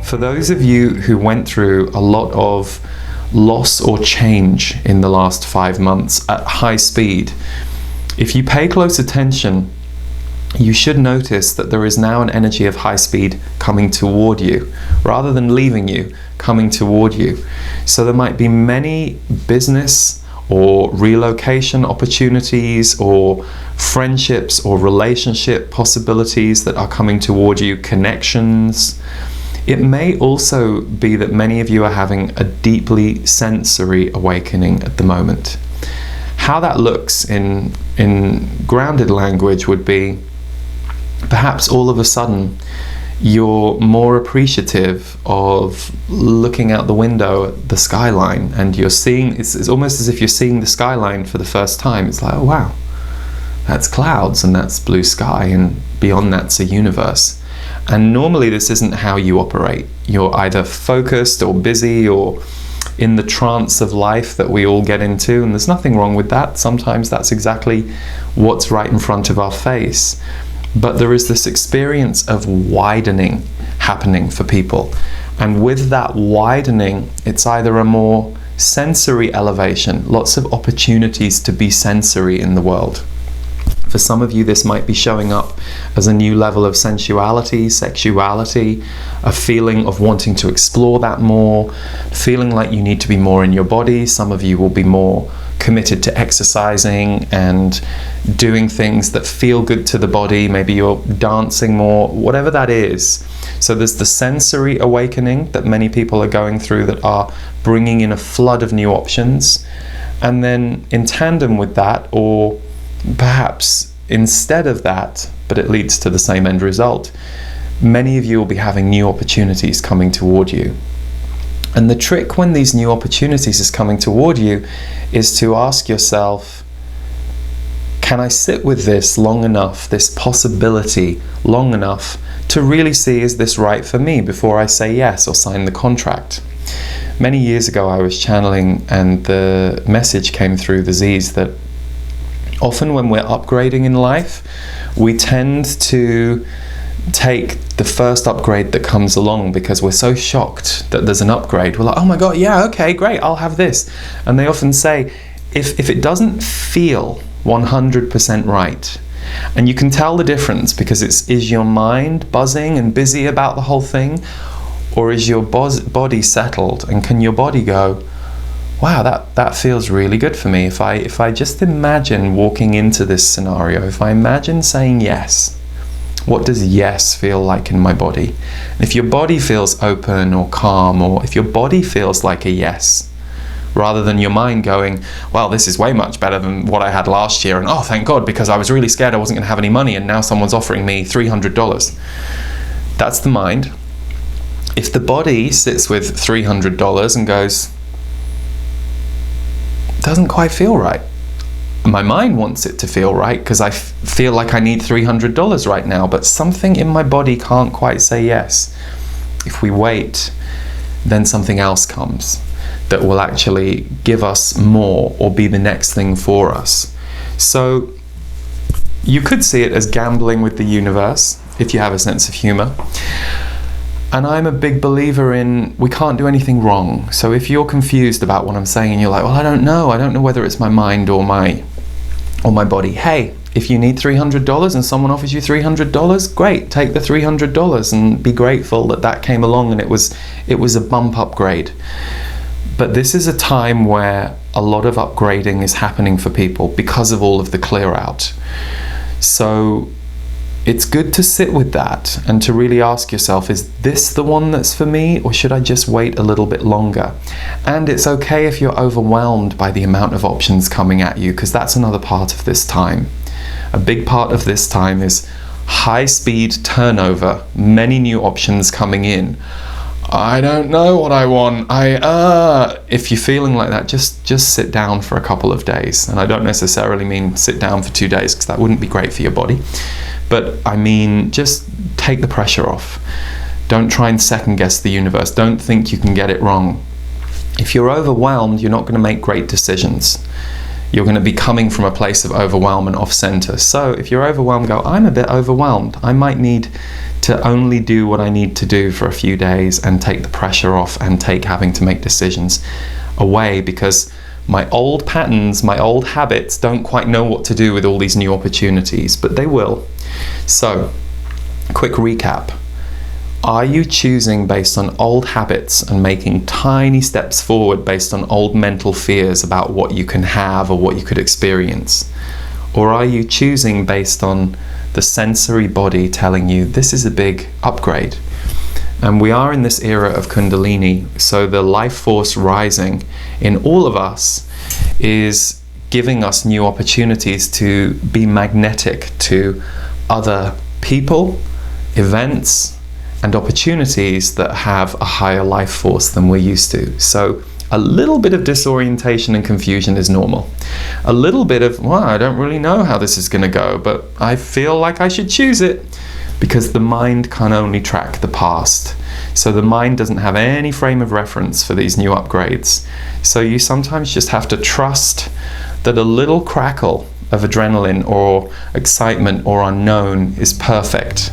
For those of you who went through a lot of loss or change in the last 5 months at high speed, if you pay close attention, you should notice that there is now an energy of high speed coming toward you, rather than leaving you, coming toward you. So there might be many business or relocation opportunities or friendships or relationship possibilities that are coming toward you, connections. It may also be that many of you are having a deeply sensory awakening at the moment. How that looks in grounded language would be, perhaps all of a sudden you're more appreciative of looking out the window at the skyline, and you're seeing, it's almost as if you're seeing the skyline for the first time. It's like, oh wow, that's clouds and that's blue sky, and beyond that's a universe. And normally this isn't how you operate. You're either focused or busy or in the trance of life that we all get into, and there's nothing wrong with that. Sometimes that's exactly what's right in front of our face. But there is this experience of widening happening for people. And with that widening, it's either a more sensory elevation, lots of opportunities to be sensory in the world. For some of you, this might be showing up as a new level of sensuality, sexuality, a feeling of wanting to explore that more, feeling like you need to be more in your body. Some of you will be more committed to exercising and doing things that feel good to the body. Maybe you're dancing more, whatever that is. So there's the sensory awakening that many people are going through that are bringing in a flood of new options. And then in tandem with that, or perhaps instead of that, but it leads to the same end result, many of you will be having new opportunities coming toward you. And the trick when these new opportunities is coming toward you is to ask yourself, can I sit with this long enough, this possibility long enough to really see, is this right for me, before I say yes or sign the contract? Many years ago I was channeling, and the message came through the Z's that often when we're upgrading in life, we tend to take the first upgrade that comes along because we're so shocked that there's an upgrade. We're like, oh my God, yeah, okay, great, I'll have this. And they often say, if it doesn't feel 100% right, and you can tell the difference because is your mind buzzing and busy about the whole thing, or is your body settled, and can your body go, wow, that feels really good for me. If I just imagine walking into this scenario, if I imagine saying yes, what does yes feel like in my body? And if your body feels open or calm, or if your body feels like a yes, rather than your mind going, well, this is way much better than what I had last year, and oh, thank God, because I was really scared I wasn't going to have any money, and now someone's offering me $300. That's the mind. If the body sits with $300 and goes, doesn't quite feel right. My mind wants it to feel right because I feel like I need $300 right now, but something in my body can't quite say yes. If we wait, then something else comes that will actually give us more or be the next thing for us. So you could see it as gambling with the universe if you have a sense of humor. And I'm a big believer in, we can't do anything wrong. So if you're confused about what I'm saying and you're like, well, I don't know whether it's my mind or my body. Hey, if you need $300 and someone offers you $300, great, take the $300 and be grateful that came along and it was a bump upgrade. But this is a time where a lot of upgrading is happening for people because of all of the clear out. So it's good to sit with that and to really ask yourself, is this the one that's for me, or should I just wait a little bit longer? And it's okay if you're overwhelmed by the amount of options coming at you, because that's another part of this time. A big part of this time is high speed turnover, many new options coming in. I don't know what I want. If you're feeling like that, just sit down for a couple of days. And I don't necessarily mean sit down for 2 days, because that wouldn't be great for your body. But I mean, just take the pressure off. Don't try and second guess the universe. Don't think you can get it wrong. If you're overwhelmed, you're not going to make great decisions. you're going to be coming from a place of overwhelm and off center. So if you're overwhelmed, go, I'm a bit overwhelmed. I might need to only do what I need to do for a few days and take the pressure off and take having to make decisions away, because my old patterns, my old habits don't quite know what to do with all these new opportunities, but they will. So, quick recap. Are you choosing based on old habits and making tiny steps forward based on old mental fears about what you can have or what you could experience? Or are you choosing based on the sensory body telling you this is a big upgrade? And we are in this era of Kundalini, so the life force rising in all of us is giving us new opportunities to be magnetic to other people, events, and opportunities that have a higher life force than we're used to. So a little bit of disorientation and confusion is normal. A little bit of, well, I don't really know how this is going to go, but I feel like I should choose it, because the mind can only track the past. So the mind doesn't have any frame of reference for these new upgrades. So you sometimes just have to trust that a little crackle of adrenaline or excitement or unknown is perfect.